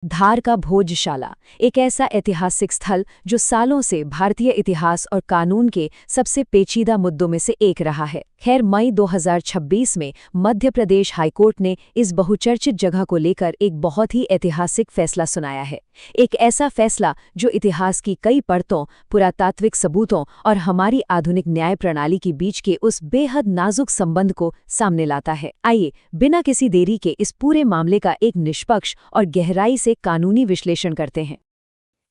धार का भोजशाला एक ऐसा ऐतिहासिक स्थल जो सालों से भारतीय इतिहास और कानून के सबसे पेचीदा मुद्दों में से एक रहा है। खैर, मई 2026 में मध्य प्रदेश हाईकोर्ट ने इस बहुचर्चित जगह को लेकर एक बहुत ही ऐतिहासिक फैसला सुनाया है। एक ऐसा फैसला जो इतिहास की कई परतों, पुरातात्विक सबूतों और हमारी आधुनिक न्याय प्रणाली के बीच के उस बेहद नाजुक संबंध को सामने लाता है। आइए, बिना किसी देरी के इस पूरे मामले का एक निष्पक्ष और गहराई से कानूनी विश्लेषण करते हैं।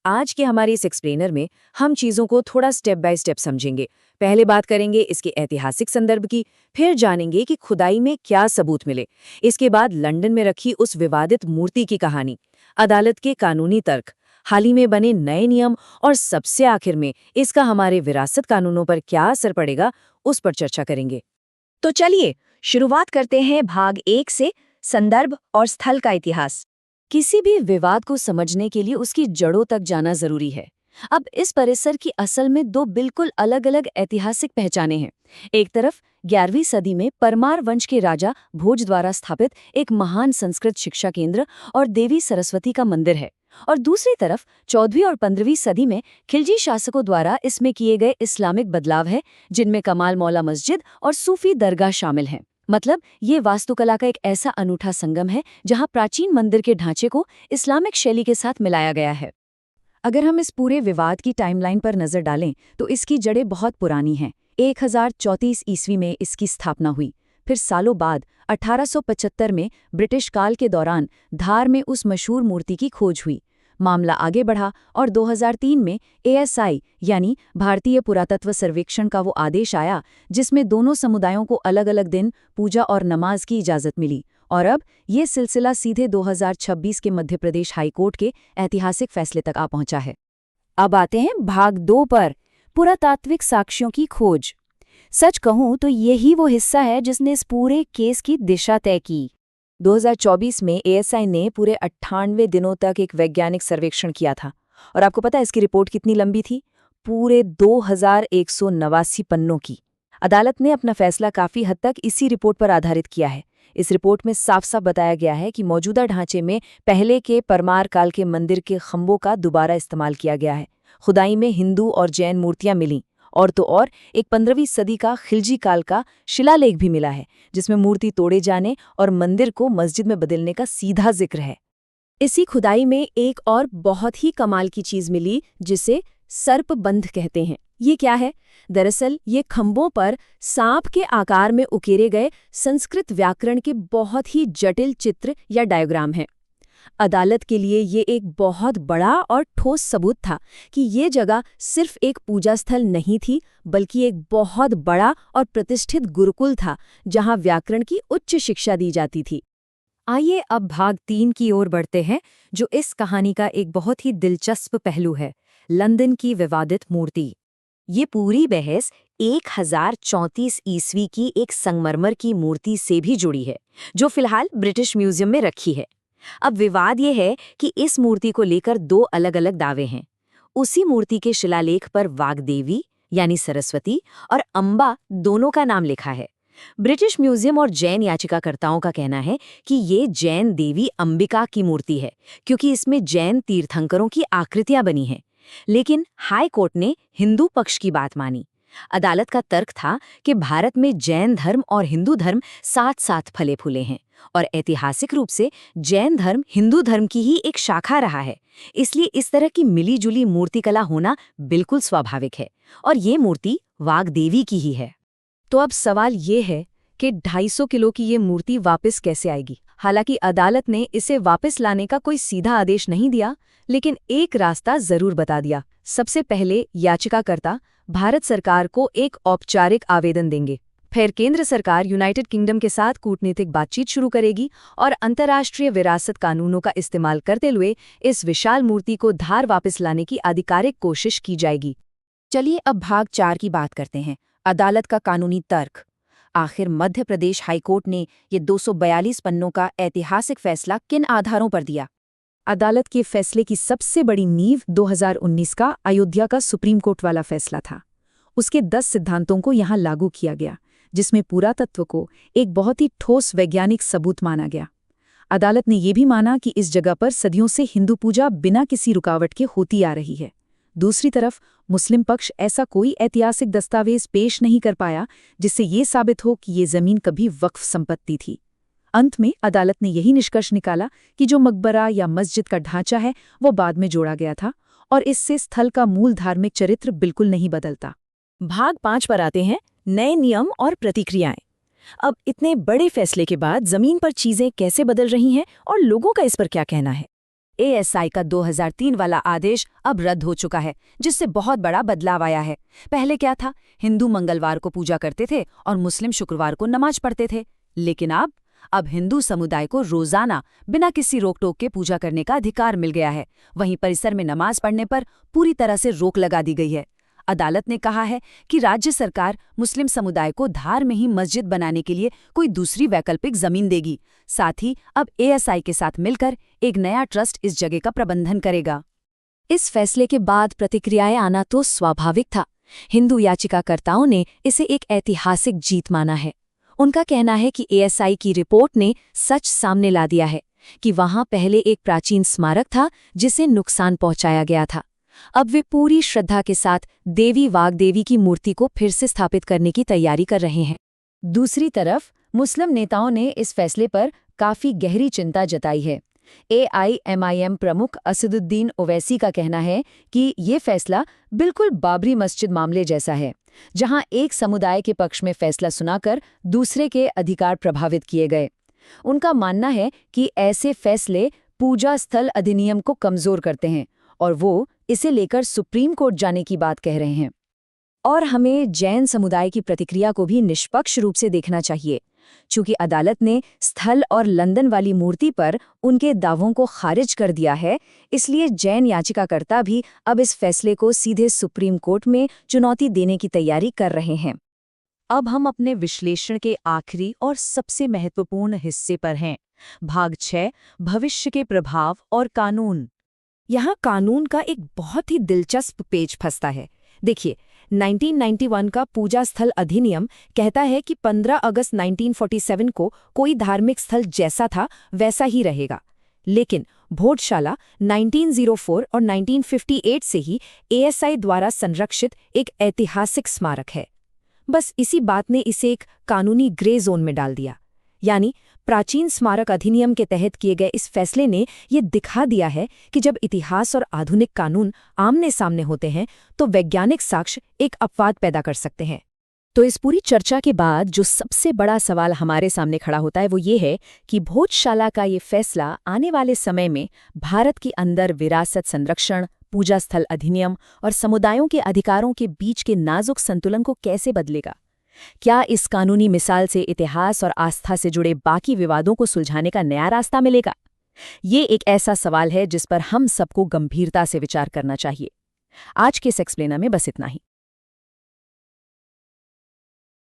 आज के हमारे इस एक्सप्लेनर में हम चीज़ों को थोड़ा स्टेप बाय स्टेप समझेंगे। पहले बात करेंगे इसके ऐतिहासिक संदर्भ की, फिर जानेंगे कि खुदाई में क्या सबूत मिले। इसके बाद लंदन में रखी उस विवादित मूर्ति की कहानी, अदालत के कानूनी तर्क, हाल ही में बने नए नियम और सबसे आखिर में इसका हमारे विरासत कानूनों पर क्या असर पड़ेगा, उस पर चर्चा करेंगे। तो चलिए शुरुआत करते हैं भाग 1 से, संदर्भ और स्थल का इतिहास। किसी भी विवाद को समझने के लिए उसकी जड़ों तक जाना जरूरी है। अब इस परिसर की असल में दो बिल्कुल अलग-अलग ऐतिहासिक पहचानें हैं। एक तरफ 11वीं सदी में परमार वंश के राजा भोज द्वारा स्थापित एक महान संस्कृत शिक्षा केंद्र और देवी सरस्वती का मंदिर है, और दूसरी तरफ 14वीं और 15वीं सदी में खिलजी शासकों द्वारा इसमें किए गए इस्लामिक बदलाव है, जिनमें कमाल मौला मस्जिद और सूफी दरगाह शामिल हैं। मतलब ये वास्तुकला का एक ऐसा अनूठा संगम है जहां प्राचीन मंदिर के ढांचे को इस्लामिक शैली के साथ मिलाया गया है। अगर हम इस पूरे विवाद की टाइमलाइन पर नजर डालें तो इसकी जड़ें बहुत पुरानी हैं। 1034 ईस्वी में इसकी स्थापना हुई। फिर सालों बाद 1875 में ब्रिटिश काल के दौरान धार में उस मशहूर मूर्ति की खोज हुई। मामला आगे बढ़ा और 2003 में ASI यानी भारतीय पुरातत्व सर्वेक्षण का वो आदेश आया जिसमें दोनों समुदायों को अलग अलग दिन पूजा और नमाज की इजाज़त मिली। और अब ये सिलसिला सीधे 2026 के मध्य प्रदेश हाईकोर्ट के ऐतिहासिक फैसले तक आ पहुंचा है। अब आते हैं भाग 2 पर, पुरातात्विक साक्ष्यों की खोज। सच कहूं तो यही वो हिस्सा है जिसने इस पूरे केस की दिशा तय की। 2024 में ASI ने पूरे 98 दिनों तक एक वैज्ञानिक सर्वेक्षण किया था, और आपको पता है इसकी रिपोर्ट कितनी लंबी थी? पूरे 2189 पन्नों की। अदालत ने अपना फैसला काफी हद तक इसी रिपोर्ट पर आधारित किया है। इस रिपोर्ट में साफ साफ बताया गया है कि मौजूदा ढांचे में पहले के परमार काल के मंदिर के खंभों का दोबारा इस्तेमाल किया गया है। खुदाई में हिंदू और जैन मूर्तियां मिलीं, और तो और एक 15वीं सदी का खिलजी काल का शिलालेख भी मिला है जिसमें मूर्ति तोड़े जाने और मंदिर को मस्जिद में बदलने का सीधा जिक्र है। इसी खुदाई में एक और बहुत ही कमाल की चीज मिली जिसे सर्पबंध कहते हैं। ये क्या है? दरअसल ये खंभों पर सांप के आकार में उकेरे गए संस्कृत व्याकरण के बहुत ही जटिल चित्र या डायग्राम हैं। अदालत के लिए ये एक बहुत बड़ा और ठोस सबूत था कि ये जगह सिर्फ एक पूजा स्थल नहीं थी, बल्कि एक बहुत बड़ा और प्रतिष्ठित गुरुकुल था जहां व्याकरण की उच्च शिक्षा दी जाती थी। आइए अब भाग 3 की ओर बढ़ते हैं, जो इस कहानी का एक बहुत ही दिलचस्प पहलू है, लंदन की विवादित मूर्ति। ये पूरी बहस 1034 ईस्वी की एक संगमरमर की मूर्ति से भी जुड़ी है, जो फिलहाल ब्रिटिश म्यूजियम में रखी है। अब विवाद ये है कि इस मूर्ति को लेकर 2 अलग-अलग दावे हैं। उसी मूर्ति के शिलालेख पर वाग्देवी यानी सरस्वती और अंबा दोनों का नाम लिखा है। ब्रिटिश म्यूजियम और जैन याचिकाकर्ताओं का कहना है कि ये जैन देवी अंबिका की मूर्ति है, क्योंकि इसमें जैन तीर्थंकरों की आकृतियां बनी हैं। लेकिन हाई कोर्ट ने हिंदू पक्ष की बात मानी। अदालत का तर्क था कि भारत में जैन धर्म और हिंदू धर्म साथ साथ फले फूले हैं, और ऐतिहासिक रूप से जैन धर्म हिंदू धर्म की ही एक शाखा रहा है। इसलिए इस तरह की मिली-जुली मूर्तिकला होना बिल्कुल स्वाभाविक है, और ये मूर्ति वाग्देवी की ही है। तो अब सवाल ये है कि 250 किलो की ये मूर्ति वापस कैसे आएगी? हालांकि अदालत ने इसे वापस लाने का कोई सीधा आदेश नहीं दिया, लेकिन एक रास्ता जरूर बता दिया। सबसे पहले याचिकाकर्ता भारत सरकार को एक औपचारिक आवेदन देंगे। फिर केंद्र सरकार यूनाइटेड किंगडम के साथ कूटनीतिक बातचीत शुरू करेगी, और अंतर्राष्ट्रीय विरासत कानूनों का इस्तेमाल करते हुए इस विशाल मूर्ति को धार वापस लाने की आधिकारिक कोशिश की जाएगी। चलिए अब भाग 4 की बात करते हैं, अदालत का कानूनी तर्क। आखिर मध्य प्रदेश हाईकोर्ट ने ये 242 पन्नों का ऐतिहासिक फैसला किन आधारों पर दिया? अदालत के फैसले की सबसे बड़ी नींव 2019 का अयोध्या का सुप्रीम कोर्ट वाला फैसला था। उसके 10 सिद्धांतों को यहाँ लागू किया गया, जिसमें पुरातत्व को एक बहुत ही ठोस वैज्ञानिक सबूत माना गया। अदालत ने यह भी माना कि इस जगह पर सदियों से हिंदू पूजा बिना किसी रुकावट के होती आ रही है। दूसरी तरफ मुस्लिम पक्ष ऐसा कोई ऐतिहासिक दस्तावेज पेश नहीं कर पाया जिससे ये साबित हो कि ये जमीन कभी वक्फ संपत्ति थी। अंत में अदालत ने यही निष्कर्ष निकाला कि जो मकबरा या मस्जिद का ढांचा है वो बाद में जोड़ा गया था और इससे स्थल का मूल धार्मिक चरित्र बिल्कुल नहीं बदलता। भाग 5 पर आते हैं, नए नियम और प्रतिक्रियाएं। अब इतने बड़े फैसले के बाद जमीन पर चीजें कैसे बदल रही हैं और लोगों का इस पर क्या कहना है। एएसआई का 2003 वाला आदेश अब रद्द हो चुका है, जिससे बहुत बड़ा बदलाव आया है। पहले क्या था, हिंदू मंगलवार को पूजा करते थे और मुस्लिम शुक्रवार को नमाज पढ़ते थे, लेकिन अब हिंदू समुदाय को रोजाना बिना किसी रोक टोक के पूजा करने का अधिकार मिल गया है। वहीं परिसर में नमाज पढ़ने पर पूरी तरह से रोक लगा दी गई है। अदालत ने कहा है कि राज्य सरकार मुस्लिम समुदाय को धार में ही मस्जिद बनाने के लिए कोई दूसरी वैकल्पिक जमीन देगी। साथ ही अब एएसआई के साथ मिलकर एक नया ट्रस्ट इस जगह का प्रबंधन करेगा। इस फैसले के बाद प्रतिक्रियाएं आना तो स्वाभाविक था। हिंदू याचिकाकर्ताओं ने इसे एक ऐतिहासिक जीत माना है। उनका कहना है कि एएसआई की रिपोर्ट ने सच सामने ला दिया है कि वहां पहले एक प्राचीन स्मारक था जिसे नुकसान पहुंचाया गया था। अब वे पूरी श्रद्धा के साथ देवी वाग्देवी की मूर्ति को फिर से स्थापित करने की तैयारी कर रहे हैं। दूसरी तरफ मुस्लिम नेताओं ने इस फैसले पर काफी गहरी चिंता जताई है। एआईएमआईएम प्रमुख असदुद्दीन ओवैसी का कहना है कि ये फैसला बिल्कुल बाबरी मस्जिद मामले जैसा है, जहां एक समुदाय के पक्ष में फैसला सुनाकर दूसरे के अधिकार प्रभावित किए गए। उनका मानना है कि ऐसे फैसले पूजा स्थल अधिनियम को कमजोर करते हैं और वो इसे लेकर सुप्रीम कोर्ट जाने की बात कह रहे हैं। और हमें जैन समुदाय की प्रतिक्रिया को भी निष्पक्ष रूप से देखना चाहिए। चूंकि अदालत ने स्थल और लंदन वाली मूर्ति पर उनके दावों को खारिज कर दिया है, इसलिए जैन याचिकाकर्ता भी अब इस फैसले को सीधे सुप्रीम कोर्ट में चुनौती देने की तैयारी कर रहे हैं। अब हम अपने विश्लेषण के आखिरी और सबसे महत्वपूर्ण हिस्से पर हैं। भाग 6, भविष्य के प्रभाव और कानून। यहाँ कानून का एक बहुत ही दिलचस्प पेच फंसता है। देखिए, 1991 का पूजा स्थल अधिनियम कहता है कि 15 अगस्त 1947 को कोई धार्मिक स्थल जैसा था वैसा ही रहेगा। लेकिन भोजशाला 1904 और 1958 से ही एएसआई द्वारा संरक्षित एक ऐतिहासिक स्मारक है। बस इसी बात ने इसे एक कानूनी ग्रे जोन में डाल दिया। यानी प्राचीन स्मारक अधिनियम के तहत किए गए इस फैसले ने ये दिखा दिया है कि जब इतिहास और आधुनिक कानून आमने सामने होते हैं तो वैज्ञानिक साक्ष्य एक अपवाद पैदा कर सकते हैं। तो इस पूरी चर्चा के बाद जो सबसे बड़ा सवाल हमारे सामने खड़ा होता है वो ये है कि भोजशाला का ये फैसला आने वाले समय में भारत के अंदर विरासत संरक्षण, पूजा स्थल अधिनियम और समुदायों के अधिकारों के बीच के नाजुक संतुलन को कैसे बदलेगा। क्या इस कानूनी मिसाल से इतिहास और आस्था से जुड़े बाकी विवादों को सुलझाने का नया रास्ता मिलेगा? ये एक ऐसा सवाल है जिस पर हम सबको गंभीरता से विचार करना चाहिए। आज के सेक्सप्लेनर में बस इतना ही।